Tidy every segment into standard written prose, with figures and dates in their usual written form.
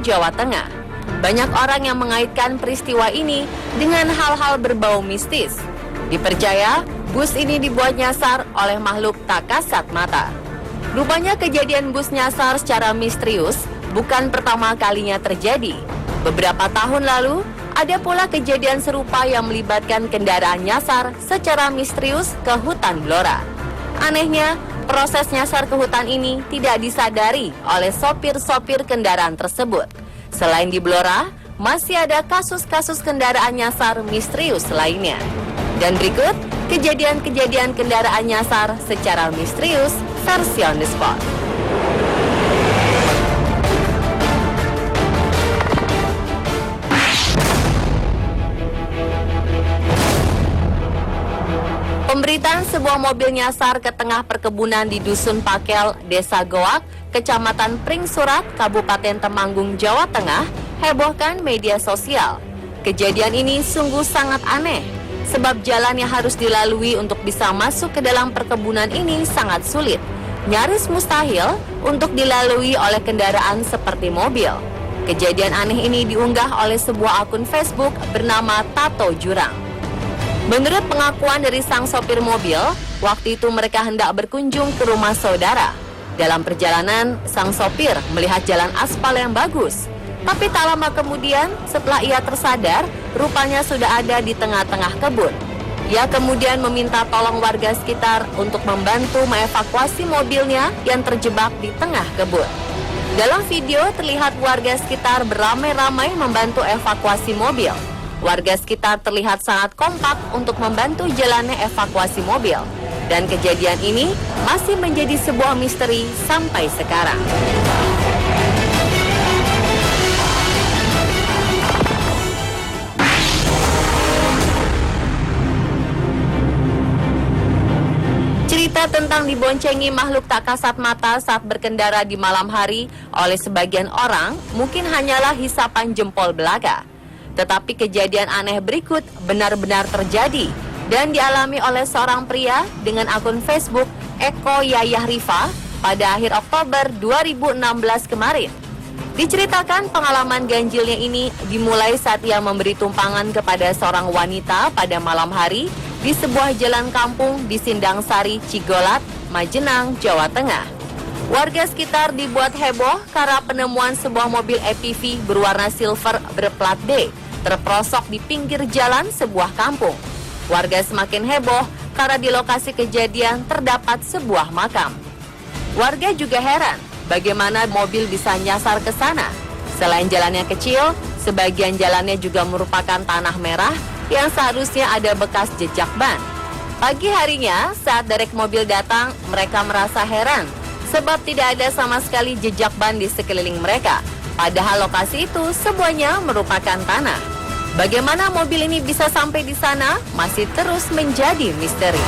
Jawa Tengah. Banyak orang yang mengaitkan peristiwa ini dengan hal-hal berbau mistis. Dipercaya, bus ini dibuat nyasar oleh makhluk tak kasat mata. Rupanya kejadian bus nyasar secara misterius bukan pertama kalinya terjadi. Beberapa tahun lalu, ada pula kejadian serupa yang melibatkan kendaraan nyasar secara misterius ke hutan Blora. Anehnya, proses nyasar ke hutan ini tidak disadari oleh sopir-sopir kendaraan tersebut. Selain di Blora, masih ada kasus-kasus kendaraan nyasar misterius lainnya. Dan berikut, kejadian-kejadian kendaraan nyasar secara misterius versi on the spot. Pemberitaan sebuah mobil nyasar ke tengah perkebunan di Dusun Pakel, Desa Goak, Kecamatan Pringsurat, Kabupaten Temanggung, Jawa Tengah, hebohkan media sosial. Kejadian ini sungguh sangat aneh, sebab jalan yang harus dilalui untuk bisa masuk ke dalam perkebunan ini sangat sulit. Nyaris mustahil untuk dilalui oleh kendaraan seperti mobil. Kejadian aneh ini diunggah oleh sebuah akun Facebook bernama Tato Jurang. Menurut pengakuan dari sang sopir mobil, waktu itu mereka hendak berkunjung ke rumah saudara. Dalam perjalanan, sang sopir melihat jalan aspal yang bagus. Tapi tak lama kemudian, setelah ia tersadar, rupanya sudah ada di tengah-tengah kebun. Ia kemudian meminta tolong warga sekitar untuk membantu mengevakuasi mobilnya yang terjebak di tengah kebun. Dalam video terlihat warga sekitar beramai-ramai membantu evakuasi mobil. Warga sekitar terlihat sangat kompak untuk membantu jalannya evakuasi mobil. Dan kejadian ini masih menjadi sebuah misteri sampai sekarang. Cerita tentang diboncengi makhluk tak kasat mata saat berkendara di malam hari oleh sebagian orang mungkin hanyalah hisapan jempol belaka. Tetapi kejadian aneh berikut benar-benar terjadi dan dialami oleh seorang pria dengan akun Facebook Eko Yayah Rifa pada akhir Oktober 2016 kemarin. Diceritakan pengalaman ganjilnya ini dimulai saat ia memberi tumpangan kepada seorang wanita pada malam hari di sebuah jalan kampung di Sindang Sari, Cigolat, Majenang, Jawa Tengah. Warga sekitar dibuat heboh karena penemuan sebuah mobil EPV berwarna silver berplat D terperosok di pinggir jalan sebuah kampung. Warga semakin heboh karena di lokasi kejadian terdapat sebuah makam. Warga juga heran bagaimana mobil bisa nyasar ke sana. Selain jalannya kecil, sebagian jalannya juga merupakan tanah merah yang seharusnya ada bekas jejak ban. Pagi harinya, saat derek mobil datang, mereka merasa heran sebab tidak ada sama sekali jejak ban di sekeliling mereka. Padahal lokasi itu semuanya merupakan tanah. Bagaimana mobil ini bisa sampai di sana masih terus menjadi misteri.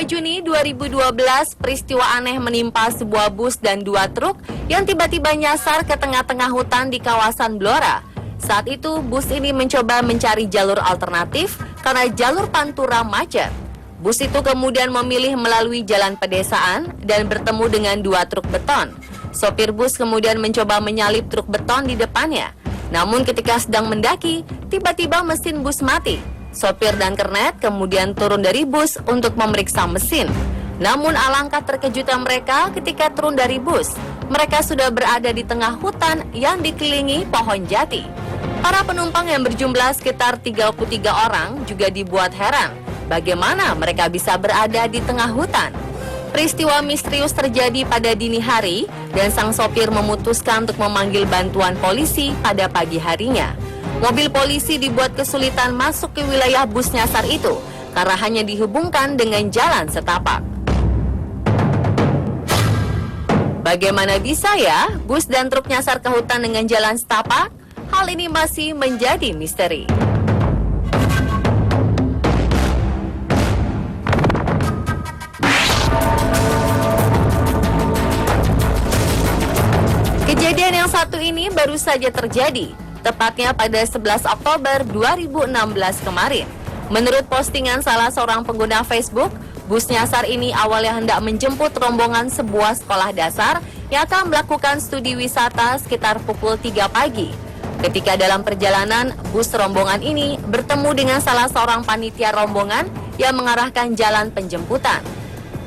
Juni 2012, peristiwa aneh menimpa sebuah bus dan 2 truk yang tiba-tiba nyasar ke tengah-tengah hutan di kawasan Blora. Saat itu, bus ini mencoba mencari jalur alternatif karena jalur pantura macet. Bus itu kemudian memilih melalui jalan pedesaan dan bertemu dengan 2 truk beton. Sopir bus kemudian mencoba menyalip truk beton di depannya. Namun ketika sedang mendaki, tiba-tiba mesin bus mati. Sopir dan kernet kemudian turun dari bus untuk memeriksa mesin. Namun alangkah terkejutnya mereka ketika turun dari bus. Mereka sudah berada di tengah hutan yang dikelilingi pohon jati. Para penumpang yang berjumlah sekitar 33 orang juga dibuat heran. Bagaimana mereka bisa berada di tengah hutan? Peristiwa misterius terjadi pada dini hari dan sang sopir memutuskan untuk memanggil bantuan polisi pada pagi harinya. Mobil polisi dibuat kesulitan masuk ke wilayah bus nyasar itu karena hanya dihubungkan dengan jalan setapak. Bagaimana bisa ya bus dan truk nyasar ke hutan dengan jalan setapak? Hal ini masih menjadi misteri. Kejadian yang satu ini baru saja terjadi, tepatnya pada 11 Oktober 2016 kemarin. Menurut postingan salah seorang pengguna Facebook, bus nyasar ini awalnya hendak menjemput rombongan sebuah sekolah dasar yang akan melakukan studi wisata sekitar pukul 3 pagi. Ketika dalam perjalanan, bus rombongan ini bertemu dengan salah seorang panitia rombongan yang mengarahkan jalan penjemputan.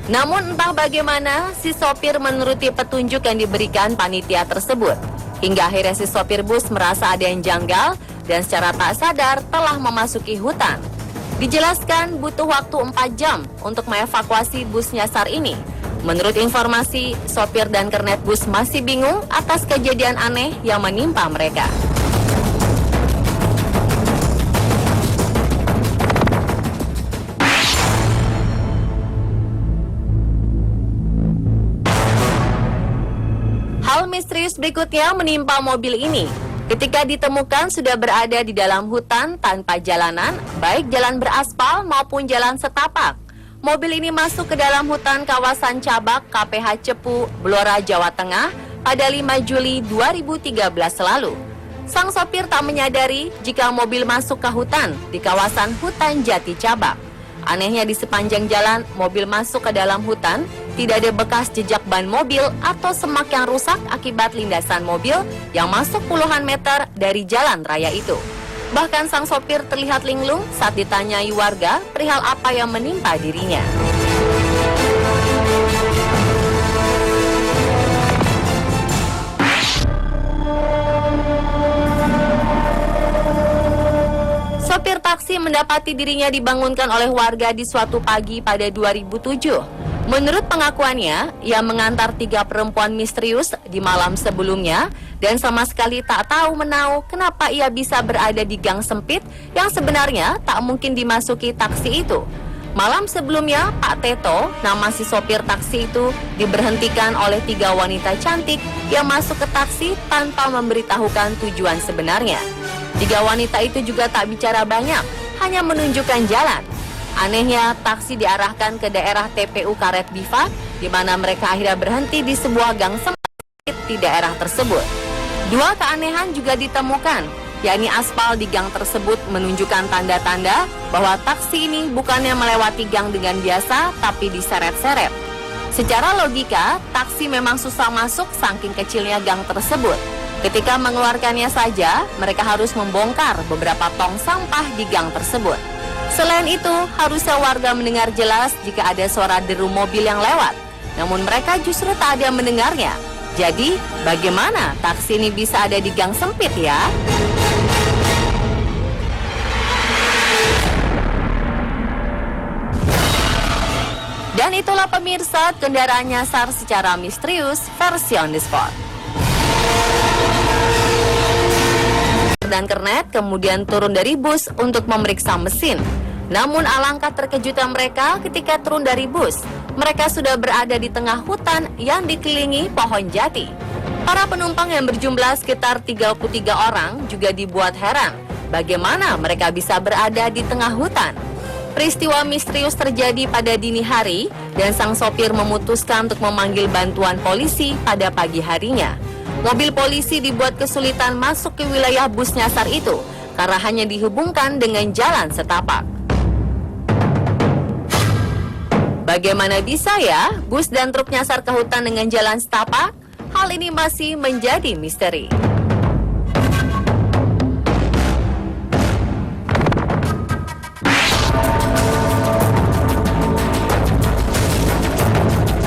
Namun entah bagaimana, si sopir menuruti petunjuk yang diberikan panitia tersebut. Hingga akhirnya si sopir bus merasa ada yang janggal dan secara tak sadar telah memasuki hutan. Dijelaskan butuh waktu 4 jam untuk mengevakuasi bus nyasar ini. Menurut informasi, sopir dan kernet bus masih bingung atas kejadian aneh yang menimpa mereka. Hal misterius berikutnya menimpa mobil ini. Ketika ditemukan sudah berada di dalam hutan tanpa jalanan, baik jalan beraspal maupun jalan setapak. Mobil ini masuk ke dalam hutan kawasan Cabak, KPH Cepu, Blora, Jawa Tengah pada 5 Juli 2013 lalu. Sang sopir tak menyadari jika mobil masuk ke hutan di kawasan Hutan Jati Cabak. Anehnya di sepanjang jalan mobil masuk ke dalam hutan, tidak ada bekas jejak ban mobil atau semak yang rusak akibat lindasan mobil yang masuk puluhan meter dari jalan raya itu. Bahkan sang sopir terlihat linglung saat ditanyai warga perihal apa yang menimpa dirinya. Sopir taksi mendapati dirinya dibangunkan oleh warga di suatu pagi pada 2007. Menurut pengakuannya, ia mengantar 3 perempuan misterius di malam sebelumnya dan sama sekali tak tahu menau kenapa ia bisa berada di gang sempit yang sebenarnya tak mungkin dimasuki taksi itu. Malam sebelumnya, Pak Teto, nama si sopir taksi itu, diberhentikan oleh 3 wanita cantik yang masuk ke taksi tanpa memberitahukan tujuan sebenarnya. 3 wanita itu juga tak bicara banyak, hanya menunjukkan jalan. Anehnya, taksi diarahkan ke daerah TPU Karet Bifa, di mana mereka akhirnya berhenti di sebuah gang sempit di daerah tersebut. 2 keanehan juga ditemukan, yakni aspal di gang tersebut menunjukkan tanda-tanda bahwa taksi ini bukannya melewati gang dengan biasa, tapi diseret-seret. Secara logika, taksi memang susah masuk saking kecilnya gang tersebut. Ketika mengeluarkannya saja, mereka harus membongkar beberapa tong sampah di gang tersebut. Selain itu, harusnya warga mendengar jelas jika ada suara deru mobil yang lewat. Namun mereka justru tak ada mendengarnya. Jadi, bagaimana taksi ini bisa ada di gang sempit ya? Dan itulah pemirsa, kendaraan nyasar secara misterius versi On The Spot. Dan kernet kemudian turun dari bus untuk memeriksa mesin. Namun alangkah terkejutnya mereka ketika turun dari bus. Mereka sudah berada di tengah hutan yang dikelilingi pohon jati. Para penumpang yang berjumlah sekitar 33 orang juga dibuat heran bagaimana mereka bisa berada di tengah hutan. Peristiwa misterius terjadi pada dini hari dan sang sopir memutuskan untuk memanggil bantuan polisi pada pagi harinya. Mobil polisi dibuat kesulitan masuk ke wilayah bus nyasar itu karena hanya dihubungkan dengan jalan setapak. Bagaimana bisa ya bus dan truk nyasar ke hutan dengan jalan setapak? Hal ini masih menjadi misteri.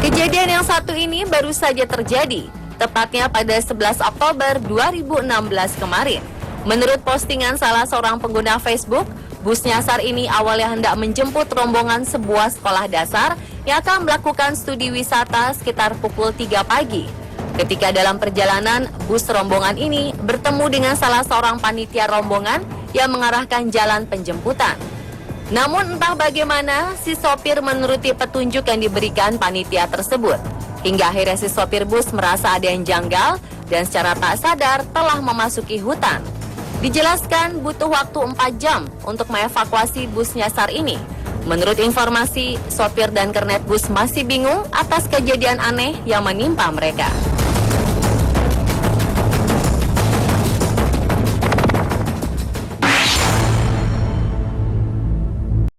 Kejadian yang satu ini baru saja terjadi, tepatnya pada 11 Oktober 2016 kemarin. Menurut postingan salah seorang pengguna Facebook, bus nyasar ini awalnya hendak menjemput rombongan sebuah sekolah dasar yang akan melakukan studi wisata sekitar pukul 3 pagi. Ketika dalam perjalanan, bus rombongan ini bertemu dengan salah seorang panitia rombongan yang mengarahkan jalan penjemputan. Namun entah bagaimana, si sopir menuruti petunjuk yang diberikan panitia tersebut. Hingga akhirnya si sopir bus merasa ada yang janggal dan secara tak sadar telah memasuki hutan. Dijelaskan butuh waktu 4 jam untuk mengevakuasi bus nyasar ini. Menurut informasi, sopir dan kernet bus masih bingung atas kejadian aneh yang menimpa mereka.